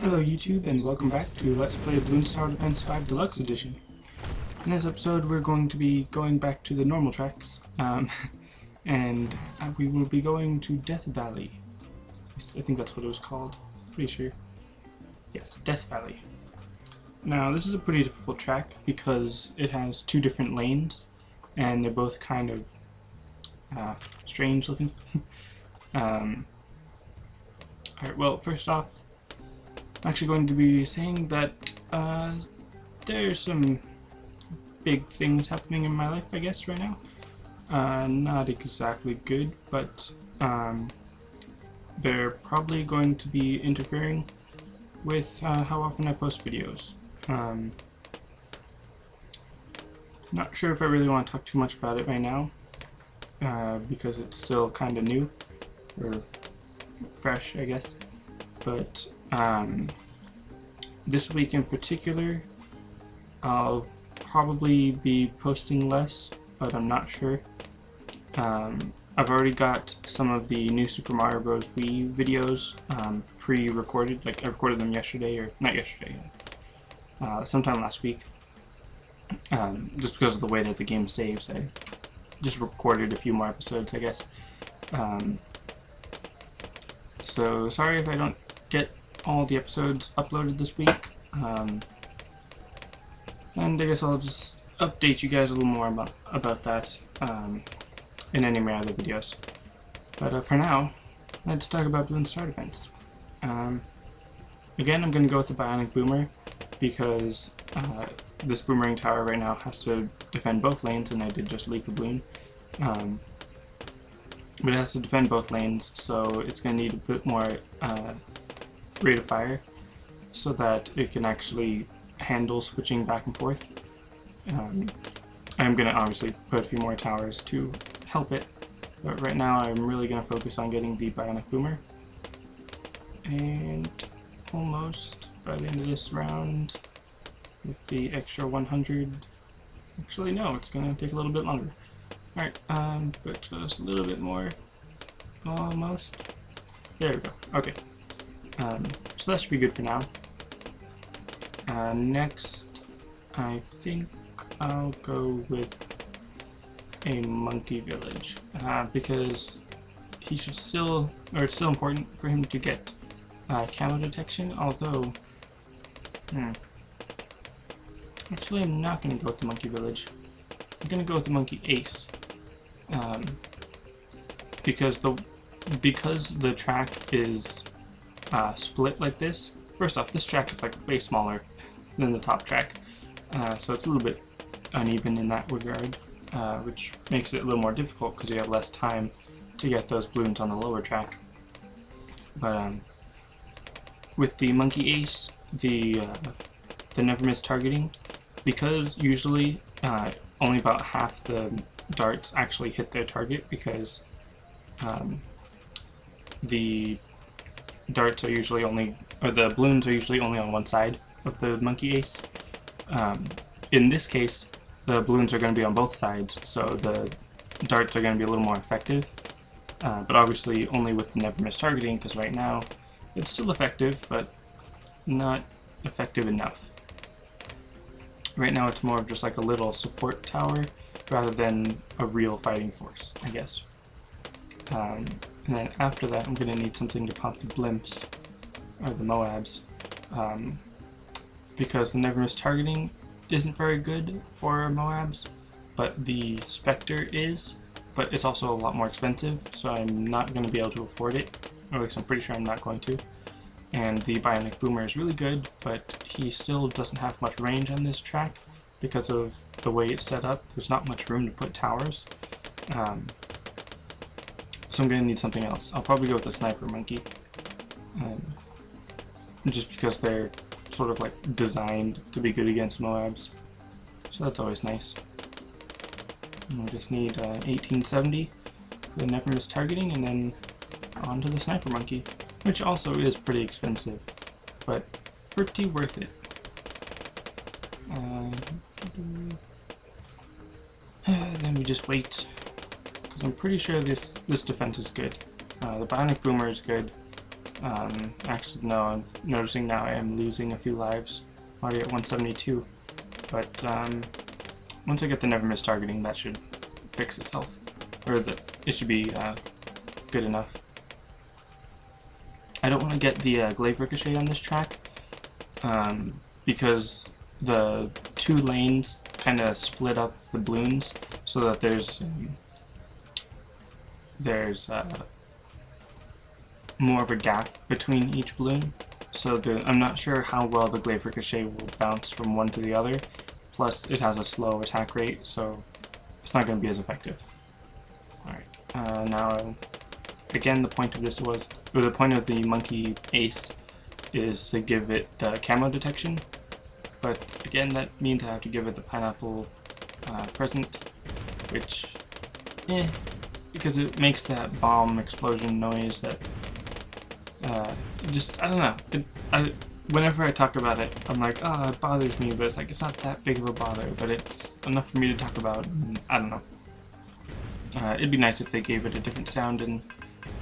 Hello YouTube and welcome back to Let's Play Bloons Tower Defense 5 Deluxe Edition. In this episode we're going to be going back to the normal tracks, and we will be going to Death Valley. I think that's what it was called, pretty sure. Yes, Death Valley. Now this is a pretty difficult track because it has two different lanes and they're both kind of strange looking. Alright, well, first off, I'm actually going to be saying that there's some big things happening in my life, I guess, right now. Not exactly good, but they're probably going to be interfering with how often I post videos. Not sure if I really want to talk too much about it right now, because it's still kind of new, or fresh, I guess. But this week in particular, I'll probably be posting less, but I'm not sure. I've already got some of the new Super Mario Bros. Wii videos pre-recorded, like I recorded them yesterday, or not yesterday, sometime last week. Just because of the way that the game saves, I just recorded a few more episodes, I guess. So sorry if I don't get all the episodes uploaded this week, and I guess I'll just update you guys a little more about that in any of my other videos. But for now, let's talk about Bloons Tower Defense. Again, I'm going to go with the Bionic Boomer because this Boomerang Tower right now has to defend both lanes, and I did just leak a balloon. But it has to defend both lanes, so it's going to need a bit more rate of fire so that it can actually handle switching back and forth. I'm going to obviously put a few more towers to help it, but right now I'm really going to focus on getting the Bionic Boomer. And almost by the end of this round, with the extra 100, actually no, it's going to take a little bit longer. Alright, but just a little bit more, almost. There we go, okay. So that should be good for now. Next, I think I'll go with a Monkey Village, because he should still, or it's still important for him to get camo detection, although, actually I'm not going to go with the Monkey Village. I'm going to go with the Monkey Ace. Because the track is split like this. First off, this track is like way smaller than the top track, so it's a little bit uneven in that regard, which makes it a little more difficult because you have less time to get those balloons on the lower track. But with the Monkey Ace, the never miss targeting, because usually only about half the darts actually hit their target, because the darts are usually only, or the balloons are usually only on one side of the Monkey Ace. In this case, the balloons are going to be on both sides, so the darts are going to be a little more effective, but obviously only with the never miss targeting, because right now it's still effective, but not effective enough. Right now it's more of just like a little support tower rather than a real fighting force, I guess. And then after that I'm going to need something to pop the blimps, or the MOABs, because the never miss targeting isn't very good for MOABs, but the Spectre is, but it's also a lot more expensive, so I'm not going to be able to afford it, or at least I'm pretty sure I'm not going to. And the Bionic Boomer is really good, but he still doesn't have much range on this track because of the way it's set up. There's not much room to put towers, so I'm going to need something else. I'll probably go with the Sniper Monkey, just because they're sort of like designed to be good against MOABs, so that's always nice. And we just need 1870 for the never miss targeting, and then on to the Sniper Monkey, which also is pretty expensive, but pretty worth it. Then we just wait, because I'm pretty sure this defense is good. The Bionic Boomer is good, Actually, no, I'm noticing now I am losing a few lives. I'm already at 172. But once I get the never miss targeting, that should fix itself. Or it should be good enough. I don't want to get the glaive ricochet on this track, because the two lanes kind of split up the Bloons so that there's more of a gap between each Bloon. So I'm not sure how well the glaive ricochet will bounce from one to the other. Plus, it has a slow attack rate, so it's not going to be as effective. Alright, now, again, the point of this was, or the point of the monkey ace is to give it camo detection. But again, that means I have to give it the pineapple present, which, because it makes that bomb explosion noise that, just, I don't know, whenever I talk about it, I'm like, oh, it bothers me, but it's like, it's not that big of a bother, but it's enough for me to talk about, and I don't know. It'd be nice if they gave it a different sound in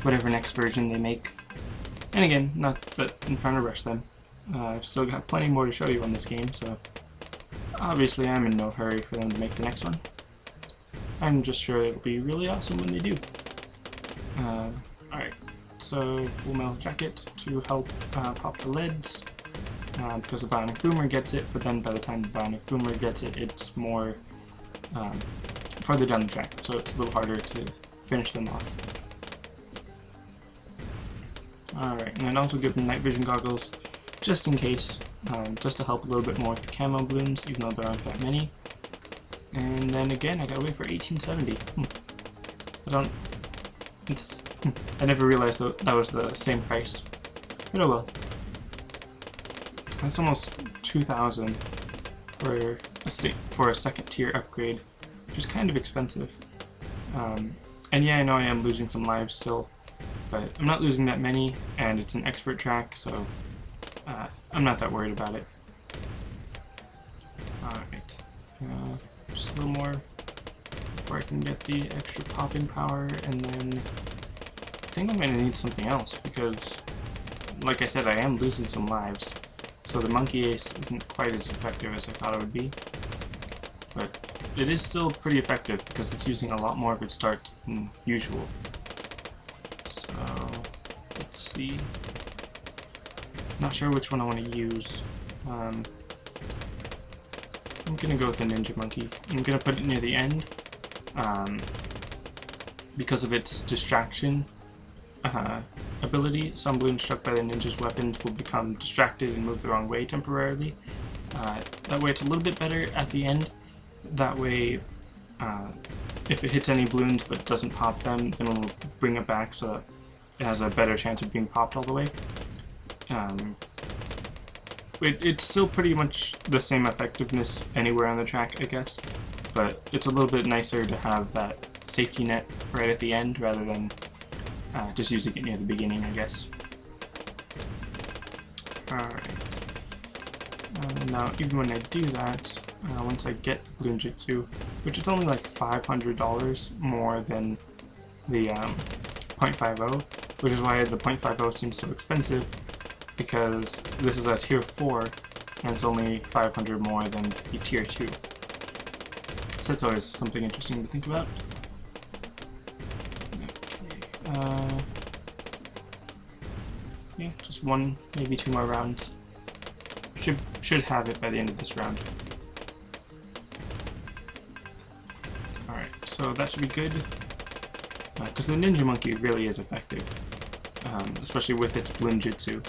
whatever next version they make. And again, not that I'm trying to rush them. I've still got plenty more to show you on this game, so obviously I'm in no hurry for them to make the next one. I'm just sure it'll be really awesome when they do. Alright, so full metal jacket to help pop the leads, because the bionic boomer gets it, but then by the time the bionic boomer gets it, it's more further down the track, so it's a little harder to finish them off. Alright, and I'd also give them night vision goggles, just in case, just to help a little bit more with the camo balloons, even though there aren't that many. And then again, I gotta wait for 1870. I never realized that was the same price. But oh well. That's almost 2,000 for a second tier upgrade, which is kind of expensive. And yeah, I know I am losing some lives still, but I'm not losing that many, and it's an expert track, so I'm not that worried about it. Alright, just a little more before I can get the extra popping power, and then I think I'm going to need something else, because, like I said, I am losing some lives, so the monkey ace isn't quite as effective as I thought it would be, but it is still pretty effective, because it's using a lot more of its darts than usual. So, let's see. Not sure which one I want to use. I'm gonna go with the ninja monkey. I'm gonna put it near the end, because of its distraction ability. Some balloons struck by the ninja's weapons will become distracted and move the wrong way temporarily. That way it's a little bit better at the end. That way, if it hits any balloons but doesn't pop them, then we'll bring it back so that it has a better chance of being popped all the way. It's still pretty much the same effectiveness anywhere on the track, I guess, but it's a little bit nicer to have that safety net right at the end rather than just using it near the beginning, I guess. Alright. Now, even when I do that, once I get the Bloon Jitsu, which is only like $500 more than the 0.50, which is why the 0.50 seems so expensive, because this is a tier 4 and it's only 500 more than the tier 2. So that's always something interesting to think about. Okay, yeah, just one, maybe 2 more rounds. Should have it by the end of this round. Alright, so that should be good, because the ninja monkey really is effective, especially with its Bloon Jitsu.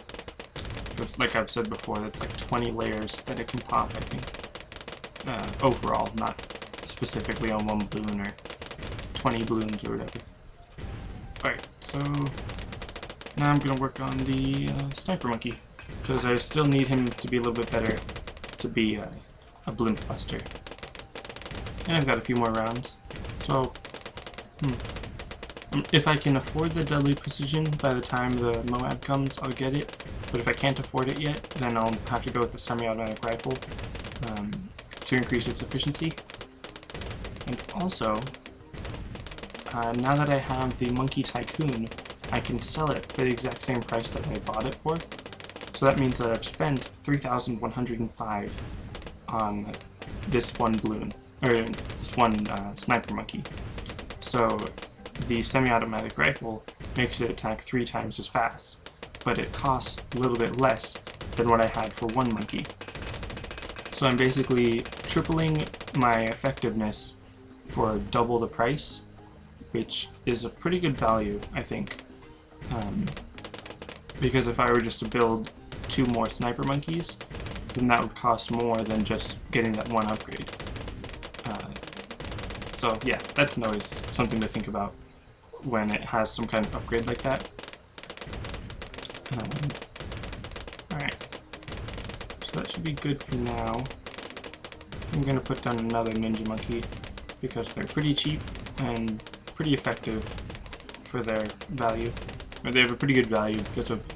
Because, like I've said before, that's like 20 layers that it can pop, I think. Overall, not specifically on one balloon or 20 balloons or whatever. Alright, so now I'm going to work on the sniper monkey, because I still need him to be a little bit better to be a balloon buster. And I've got a few more rounds, so if I can afford the deadly precision by the time the MOAB comes, I'll get it. But if I can't afford it yet, then I'll have to go with the semi-automatic rifle to increase its efficiency. And also, now that I have the Monkey Tycoon, I can sell it for the exact same price that I bought it for. So that means that I've spent 3,105 on this one balloon, or this one sniper monkey. So the semi-automatic rifle makes it attack 3 times as fast, but it costs a little bit less than what I had for one monkey. So I'm basically tripling my effectiveness for double the price, which is a pretty good value, I think. Because if I were just to build 2 more sniper monkeys, then that would cost more than just getting that one upgrade. So yeah, that's always something to think about when it has some kind of upgrade like that. Alright, so that should be good for now. I'm going to put down another ninja monkey because they're pretty cheap and pretty effective for their value. Or they have a pretty good value because of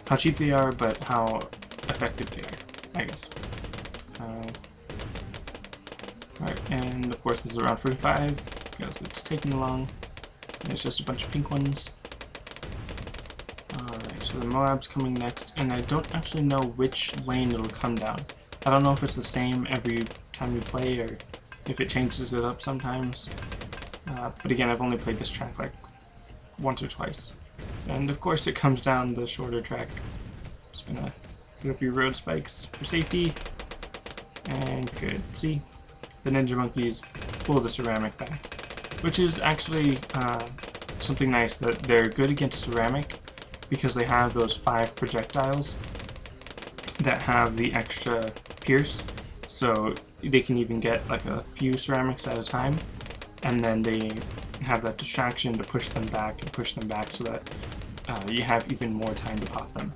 how cheap they are, but how effective they are, I guess. Alright, and of course this is around 45 because it's taking long. And it's just a bunch of pink ones. Alright, so the MOAB's coming next, and I don't actually know which lane it'll come down. I don't know if it's the same every time you play, or if it changes it up sometimes. But again, I've only played this track like once or twice. And of course it comes down the shorter track. Just gonna put a few road spikes for safety. And good. See? The ninja monkeys pull the ceramic back. Which is actually something nice, that they're good against ceramic because they have those 5 projectiles that have the extra pierce, so they can even get like a few ceramics at a time, and then they have that distraction to push them back and push them back so that you have even more time to pop them.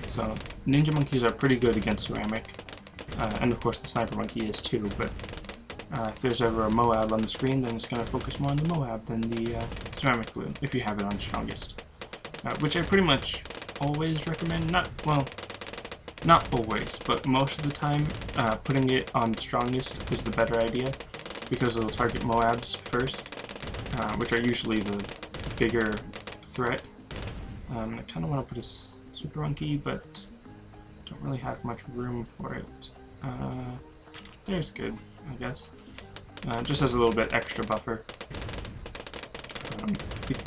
So ninja monkeys are pretty good against ceramic, and of course the sniper monkey is too, but if there's ever a MOAB on the screen, then it's going to focus more on the MOAB than the ceramic balloon, if you have it on strongest. Which I pretty much always recommend, not always, but most of the time, putting it on strongest is the better idea, because it'll target MOABs first, which are usually the bigger threat. I kind of want to put a super monkey, but don't really have much room for it. There's good, I guess. Just as a little bit extra buffer.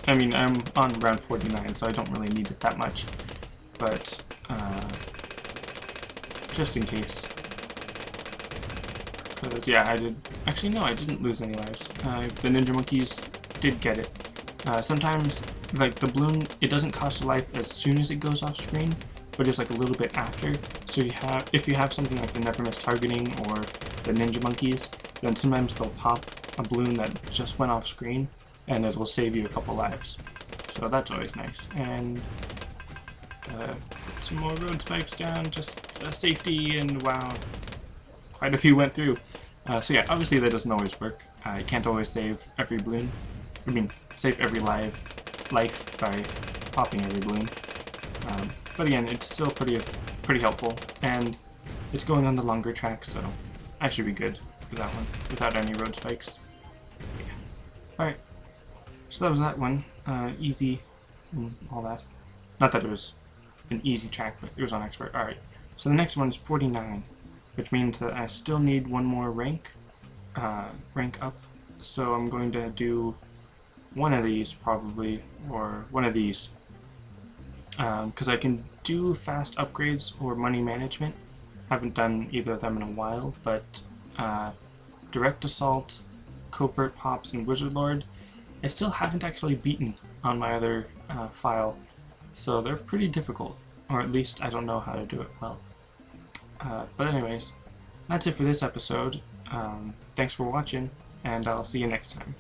I mean, I'm on round 49, so I don't really need it that much, but just in case. Because, yeah, I did... Actually, no, I didn't lose any lives. The ninja monkeys did get it. Sometimes, like, the balloon, it doesn't cost a life as soon as it goes off screen, but just like a little bit after. So if you have something like the never miss targeting or the ninja monkeys, then sometimes they'll pop a balloon that just went off screen, and it will save you a couple lives. So that's always nice. And put some more road spikes down, just safety, and wow, quite a few went through. So yeah, obviously that doesn't always work. You can't always save every balloon. I mean, save every life by popping every balloon. But again, it's still pretty helpful, and it's going on the longer track, so I should be good for that one without any road spikes. Yeah. Alright, so that was that one. Easy and all that. Not that it was an easy track, but it was on expert. Alright, so the next one is 49, which means that I still need one more rank up. So I'm going to do one of these probably, or one of these, because I can do fast upgrades or money management. Haven't done either of them in a while, but direct assault, covert pops, and wizard lord, I still haven't actually beaten on my other file, so they're pretty difficult, or at least I don't know how to do it well. But anyways, that's it for this episode. Thanks for watching, and I'll see you next time.